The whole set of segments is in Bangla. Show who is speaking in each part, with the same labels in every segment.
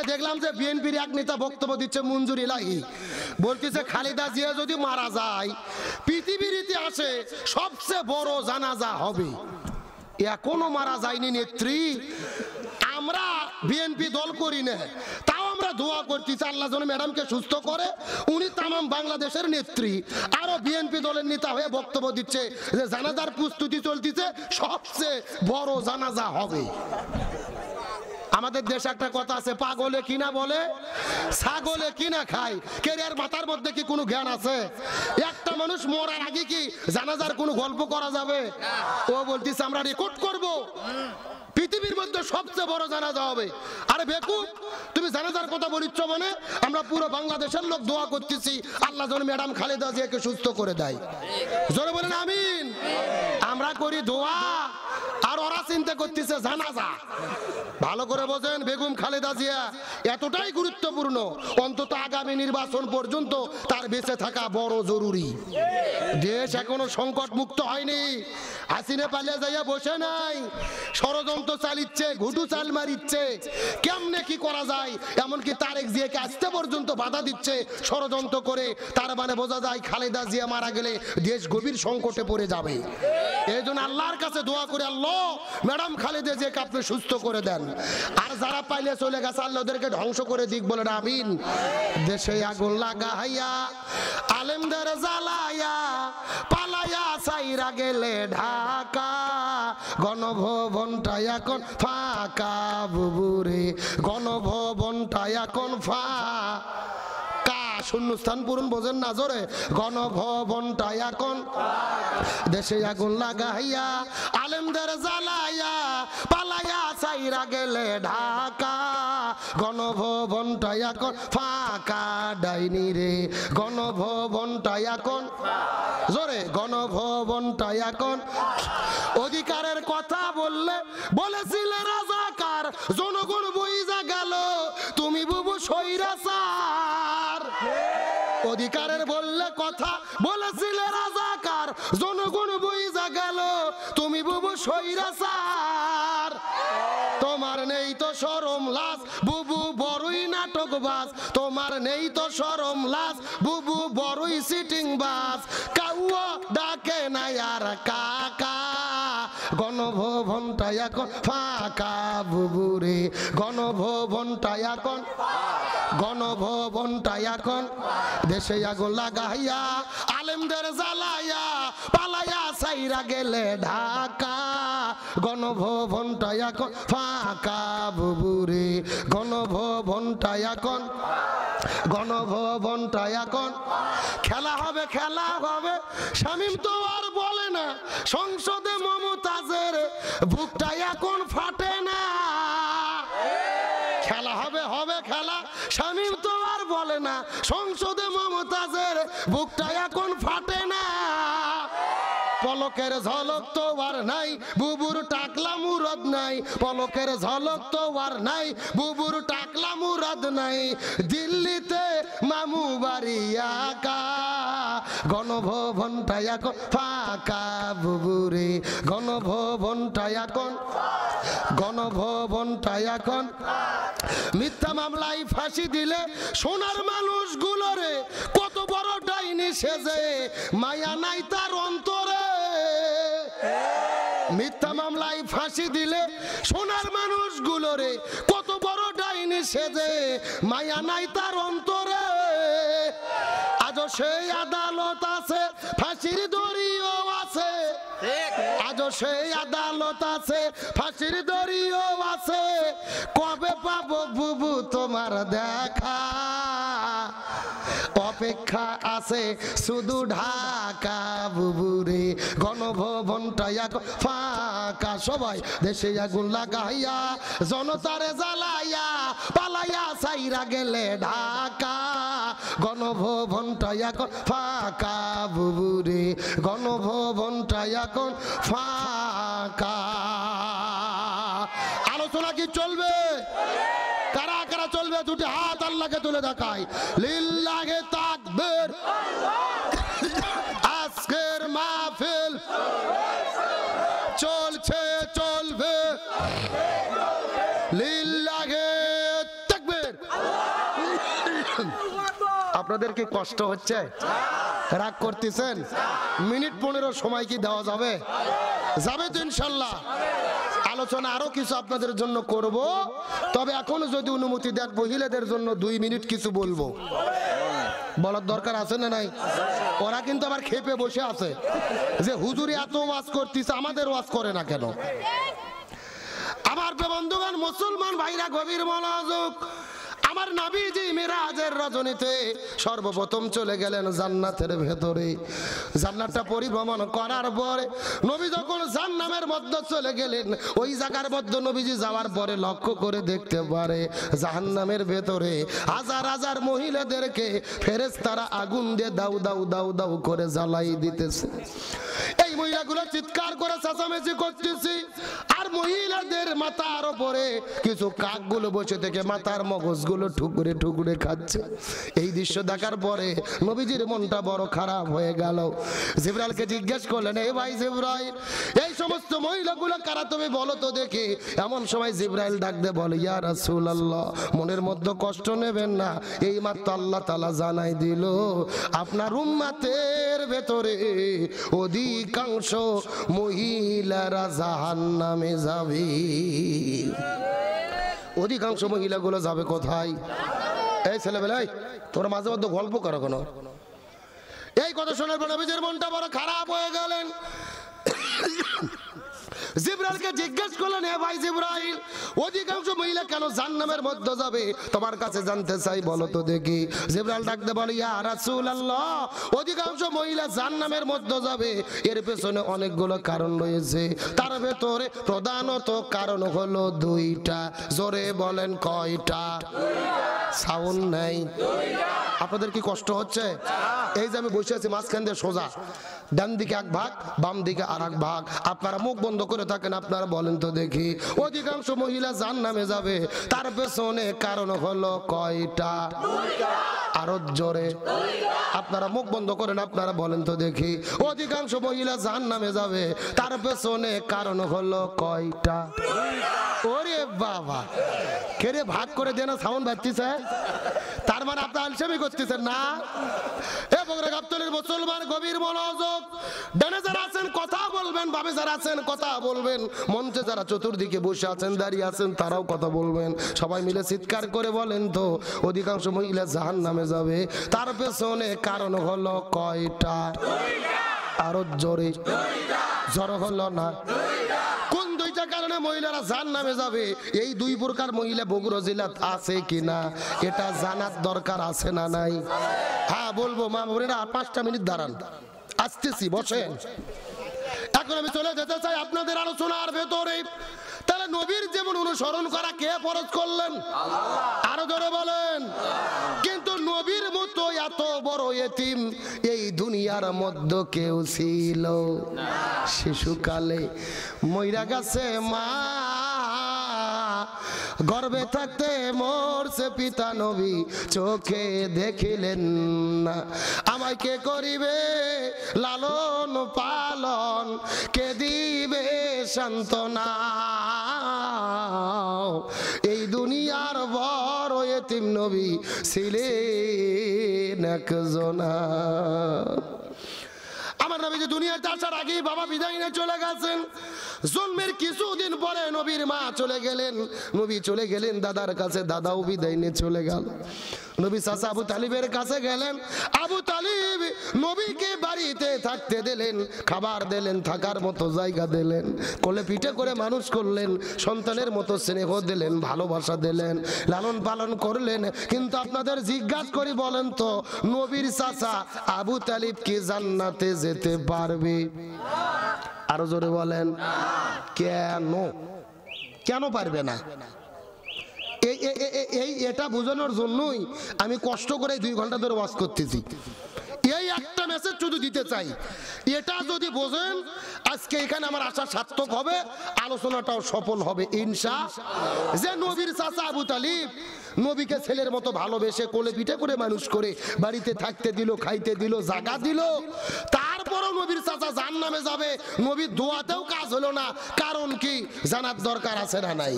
Speaker 1: আজকে দেখলাম যে বিএনপির এক নেতা বক্তব্য দিচ্ছে মঞ্জুর ইলাহি, বলতেছে খালেদা জিয়া যদি মারা যায় পৃথিবীর ইতিহাসে সবচেয়ে বড় জানাজা হবে। এখনো মারা যায়নি নেত্রী। আমরা বিএনপি দল করি না, তাও আমরা দোয়া করতেছি আল্লাহ যেন ম্যাডামকে সুস্থ করে। উনি তামাম বাংলাদেশের নেত্রী, আরো বিএনপি দলের নেতা হয়ে বক্তব্য দিচ্ছে যে জানাজার প্রস্তুতি চলতেছে, সবচেয়ে বড় জানাজা হবে। আমাদের দেশে একটা কথা আছে, পাগলে কিনা বলে ছাগলে কিনা খায়। কেরিয়ার মাথার মধ্যে কি কোনো জ্ঞান আছে? একটা মানুষ মরার আগে কি জানাজার কোনো গল্প করা যাবে? ও বলতেছে আমরা রেকর্ড করব, পৃথিবীর মধ্যে সবচেয়ে বড় জানাজা হবে। আরে বেকুব, তুমি জানাজার কথা বলিচ্ছ মানে আমরা পুরো বাংলাদেশের লোক দোয়া করতেছি আল্লাহ যেন ম্যাডাম খালেদা জিয়াকে সুস্থ করে দেয়। জোরে বলেন আমিন। আমরা করি দোয়া আর ওরা চিন্তা করতেছে জানাজা। ভালো করে বোঝেন, বেগম খালেদা জিয়া এতটাই গুরুত্বপূর্ণ, অন্তত আগামী নির্বাচন পর্যন্ত তার বেঁচে থাকা বড় জরুরি। দেশ এখনো সংকট মুক্ত হয়নি। হাসিনা পালিয়ে যাইয়া বসে নাই, ষড়যন্ত্র চালিচ্ছে, ঘুটু চাল মারিচ্ছে। কেমনে কি করা যায়, এমনকি তারেক জিয়াকে আসতে পর্যন্ত বাধা দিচ্ছে ষড়যন্ত্র করে। তার মানে বোঝা যায় খালেদা জিয়া মারা গেলে দেশ গভীর সংকটে পড়ে যাবে। এই জন্য আল্লাহর কাছে দোয়া করে, আল্লাহ ম্যাডাম খালেদা জিয়াকে আপনি সুস্থ করে দেন। আর যারা পাইলে চলে গেছে আল্লাহ ওদেরকে ধ্বংস করে দিক, বলেন আমিন। দেশে আগুন লাগাইয়া আলেমদের জ্বালাইয়া পালাইয়া সাইরা গেলে ঢাকা, গণভবনটা এখন ফাঁকা বুবুরে, গণভবনটা এখন ফাঁকা। শূন্যস্থান পূরণ বোঝেন না জোরে, গণভবনটা এখন। দেশে আগুন লাগাইয়া আলেমদের জ্বালাইয়া পালাইয়া সাইরা গেলে ঢাকা, গণভবনটা এখন ফাঁকা ডাইনি রে, গণভবনটা এখন জোরে, গণভবনটা এখন। অধিকারের কথা বললে বলেছিলে রাজাকার, জনগণ বইজা গেল তুমি বুবু স্বৈরাচার। অধিকারের বললে কথা বলেছিলে রাজাকার, জনগণ বইজা গেল তুমি বুবু স্বৈরাচার। তোমার নেই তো শরম লাজ বুবু বড়ই নাটকবাজ, তোমার নেই তো শরম লাজ বুবু বড়ই সিটিং বাজ। কাউয়া ডাকে না আর কাকা, গণভবনটা এখন ফাঁকা বুবুরে, গণভবনটা এখন, গণভবনটা এখন। দেশে আগুন লাগাইয়া আলেমদের জ্বালাইয়া পালাইয়া সাইরা গেলে ঢাকা, গণভবনটা এখন ফাঁকা বুবুরে, গণভবনটা এখন, গণভবনটা এখন। খেলা হবে খেলা হবে, শামীম তো আর বলে না সংসদে মমতাজের বুকটা এখন ফাটে না। খেলা হবে হবে খেলা, শামীম তো আর বলে না সংসদে মমতাজের বুকটা এখন ফাটে না। পলকের ঝলক তো আর নাই বুবুর টাকলা মুরাদ নাই, পলকের ঝলক তো আর নাই বুবুর টাকলা মুরাদ নাই। দিল্লিতে মামু বাড়ি একা, গণভবনটা এখন ফাঁকা বুবুরে, গণভবনটা এখন, গণভবনটা এখন। মিথ্যা মামলায় ফাঁসি দিলে সোনার মানুষগুলোরে কত বড় ডাইনি সেজে, মায়া নাই তার অন্তরে। মিথ্যা মামলায় ফাঁসি দিলে সোনার মানুষগুলোরে কত বড় ডাইনি সেজে, মায়া নাই তার অন্তরে। আজও সেই আদালত আছে, ফাঁসির দড়িও আছে, আজও সেই আদালত আছে, ফাঁসির দড়িও আছে। কবে পাবো বুবু তোমার দেখা, অপেক্ষা আছে শুধু ঢাকা বুবুরে, গণভবনটা এখন ফাঁকা। সবাই দেশে আগুন লাগাইয়া জনতারে জ্বালাইয়া পালাইয়া সাইরা গেলে ঢাকা, গণভবনটা এখন ফাঁকা বুবুরে, গণভবনটা এখন ফাঁকা। আলোচনা কি চলবে? কারা কারা চলবে? দুটি হাত আল্লাহকে তুলে দেখায়, লিল্লাহে তাকবীর। আজকের মাহফিল চলছে চলবে, লিল্লাহে তাকবীর। আপনাদের কি কষ্ট হচ্ছে? রাগ করতেছেন? মিনিট 15 সময় কি দেওয়া যাবে? যাবে তো ইনশাল্লাহ। আলোচনা আরো কিছু আপনাদের জন্য করব, তবে এখনো যদি অনুমতি দেন মহিলাদের জন্য 2 মিনিট কিছু বলবো। বলার দরকার আছে না নাই? ওরা কিন্তু আবার খেপে বসে আছে যে হুজুরি এত ওয়াজ করতেছে, আমাদের ওয়াজ করে না কেন? আমার বন্ধুগণ, মুসলমান ভাইরা, গভীর মনোযোগ। আমার নবীজি মিরাজের রজনীতে সর্বপ্রথম চলে গেলেন জান্নাতের ভেতরে। জান্নাতটা পরিভ্রমণ করার পরে নবী যখন জান্নাতের মধ্যে চলে গেলেন, ওই জায়গার মধ্যে নবীজি যাওয়ার পরে লক্ষ্য করে দেখতে পারে জাহান্নামের ভেতরে হাজার হাজার মহিলাদেরকে ফেরেশতারা আগুন দিয়ে দাউ দাউ দাউ দাউ করে জ্বালাই দিতেছে। এই মহিলাগুলো চিৎকার করে চেঁচামেচি করতেছে, আর মহিলাদের মাথার উপরে কিছু কাকগুলো বসে থেকে মাথার মগজগুলো ঠুকরে ঠুকরে খাচ্ছে। এই দৃশ্য দেখার পরে নবীজির মনটা বড় খারাপ হয়ে গেল। জিবরাইলকে জিজ্ঞেস করলেন, এ ভাই জিবরাইল, এই সমস্ত মহিলাগুলো কারা তুমি বলো তো দেখি। এমন সময় জিবরাইল ডাক দিয়ে বলে, ইয়া রাসূলুল্লাহ, মনের মধ্যে কষ্ট নেবেন না, এই মাত্র আল্লাহ তাআলা জানাই দিল আপনার উম্মতের ভেতরে অধিকাংশ মহিলারা জাহান্নামে যাবে। অধিকাংশ মহিলাগুলো যাবে কোথায়? এই ছেলেবেলায় তোর মাঝে মধ্যে গল্প করো কেন? এই কথা শোনার পর নবীজির মনটা বড় খারাপ হয়ে গেলেন। জিবরাইলকে জিজ্ঞেস করলেন, হে ভাই জিবরাইল, অধিকাংশ মহিলা কেন জাহান্নামের মধ্যে যাবে তোমার কাছে জানতে চাই, বলো তো দেখি। জিবরাইল ডাকতে বলে, ইয়া রাসূলুল্লাহ, অধিকাংশ মহিলা জাহান্নামের মধ্যে যাবে এর পেছনে অনেকগুলো কারণ রয়েছে, তার ভেতরে প্রধানত কারণ হলো 2টা। জোরে বলেন কয়টা? সাউন্ড নাই। আপনাদের কি কষ্ট হচ্ছে? এই যে আমি বসে আছি মাঝখান দিয়ে সোজা, ডান দিকে এক ভাগ, বাম দিকে আর এক ভাগ। আপনারা মুখ বন্ধ করে থাকেন, আপনারা বলেন তো দেখি, অধিকাংশ মহিলা জাহান্নামে যাবে তার পেছনে কারণ হলো কয়টা? আরো জোরে। আপনারা মুখ বন্ধ করেন, আপনারা বলেন তো দেখি, অধিকাংশ মহিলা জাহান্নামে যাবে তার পেছনে কারণ হলো কয়টা? ওরে বাবা, কেরে ভাগ করে দেনা সাউন্ড বাজতেছে। তার মানে আপনি আলসেমি করতেছেন না? এবং গাবতলীর মুসলমান, গভীর মনোযোগ। ডানে যারা আছেন কথা বলবেন, বামে যারা আছেন কথা বলবেন, মঞ্চে যারা চতুর্দিকে বসে আছেন, দাঁড়িয়ে আছেন, তারাও কথা বলবেন। সবাই মিলে চিৎকার করে বলেন তো, অধিকাংশ মহিলা জাহান্নামে যাবে তার পেছনে কারণ হলো কয়টা? আরো জোরে। জড়ো হলো না? কোন 2টা কারণে মহিলারা জাহান্নামে যাবে? এই 2 প্রকার মহিলা বগুড়া জেলাত আছে কিনা এটা জানার দরকার আছে না নাই? হ্যাঁ বলবো। মা বোনেরা 5টা মিনিট দাঁড়ান, আসতেছি, বসেন। এখন আমি চলে যেতে চাই আপনাদের আলোচনার ভেতরে। তাহলে নবীর যেমন অনুসরণ করা কে ফরজ করলেন? আরো ধরে বলেন। কিন্তু নবীর মতো এত বড় এতিম এই দুনিয়ার মধ্যে কেউ ছিল? শিশুকালে মইরা গেছে মা, গর্ভে থাকতে মরছে পিতা, নবী চোখে দেখিলেন না। আমায় কে করিবে লালন পালন, কে দিবে সান্ত্বনা? এই দুনিয়ার বড় এতিম নবী ছিলেন একজনা। আমার নবী যে দুনিয়াতে আসার আগেই বাবা বিদায় নিয়ে চলে গেছেন। জন্মের কিছুদিন পরে নবীর মা চলে গেলেন। নবী চলে গেলেন দাদার কাছে, দাদাও বিদায় নিয়ে চলে গেল। নবী চাচা আবু তালিবের কাছে গেলেন। আবু তালিব নবীকে বাড়িতে থাকতে দিলেন, খাবার দিলেন, থাকার মতো জায়গা দিলেন, কোলে পিঠে করে মানুষ করলেন, সন্তানের মতো স্নেহ দিলেন, ভালোবাসা দিলেন, লালন পালন করলেন। কিন্তু আপনাদের জিজ্ঞাসা করি, বলেন তো, নবীর চাচা আবু তালিব কি জান্নাতে যেতে পারবে? আরো জোরে বলেন। কেন? কেন পারবে না? এটা বোঝানোর জন্যই আমি কষ্ট করে 2 ঘন্টা ধরে ওয়াজ করতেছি। এই একটা মেসেজ শুধু দিতে চাই, এটা যদি বোঝেন আজকে এখানে আমার আশা সার্থক হবে, আলোচনাটাও সফল হবে ইনশাআল্লাহ। যে নবীর চাচা আবু তালিব নবীকে ছেলের মতো ভালোবেসে কোলে পিঠে করে মানুষ করে বাড়িতে থাকতে দিল, খাইতে দিল, জায়গা দিল, তার তারপরও নবীর চাচা জাহান্নামে যাবে, নবীর দোয়াতেও কাজ হলো না। কারণ কি জানার দরকার আছে না নাই?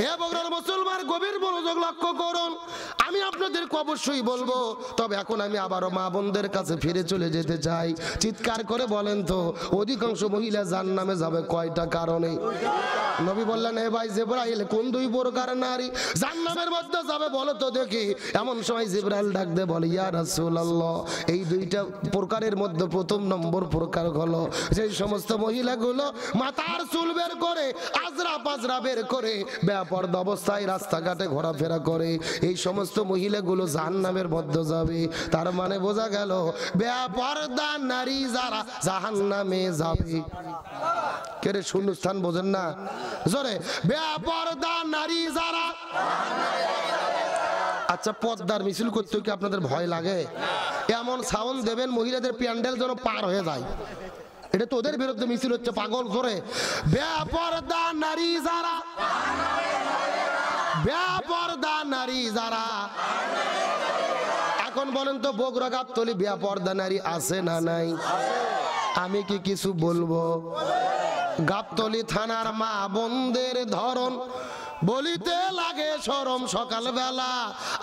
Speaker 1: এ বগুড়ার মুসলমান গভীর মনোযোগ লক্ষ্য করুন। আমি আপনাদেরকে অবশ্যই বলবো, তবে এখন আমি আবারও মা বোনদের কাছে ফিরে চলে যেতে চাই। চিৎকার করে বলেন তো, অধিকাংশ মহিলা জাহান্নামে যাবে কয়টা কারণে? নবী বললেন, হে ভাই জিবরাইল, কোন দুই প্রকার নারী জাহান্নামের মধ্যে যাবে বলো তো দেখি। এমন সময় জিবরাইল ডাক দিয়ে বলে, ইয়া রাসূলুল্লাহ, এই দুইটা প্রকারের মধ্যে প্রথম নম্বর প্রকার হলো যেই সমস্ত মহিলাগুলো মাথার চুল বের করে, আজরা পাজরা বের করে বেপরদা অবস্থায় রাস্তাঘাটে ঘোরাফেরা করে, এই সমস্ত মহিলাগুলো জাহান্নামের মধ্যে যাবে। তার মানে বোঝা গেল বেপরদা নারী যারা জাহান্নামে যাবে। কেরে শূন্যস্থান বোঝেন না? জোরে, বেপরদা নারী যারা। আচ্ছা, পর্দার মিছিল করতে কি আপনাদের ভয় লাগে? এমন সাউন্ড দেবেন মহিলাদের প্যান্ডেল যেন পার হয়ে যায়। এটা তো ওদের বিরুদ্ধে মিছিল হচ্ছে, পাগল করে। বেপরদা নারী যারা, বেপরদা নারী যারা। এখন বলেন তো, বগুড়া গাবতলী বেপরদা নারী আছে না নাই? আমি কি কিছু বলবো? গাবতলী থানার মা বোনদের ধরন বলিতে লাগে শরম। সকালবেলা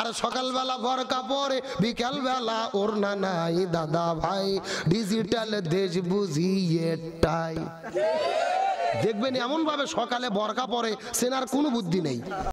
Speaker 1: আর সকালবেলা ভরকা পরে, বিকাল বেলা ওড়না নাই। দাদা ভাই, ডিজিটাল দেশ বুঝি এটাই। দেখবেন এমন ভাবে সকালে বরকা পরে, সেনার কোনো বুদ্ধি নেই।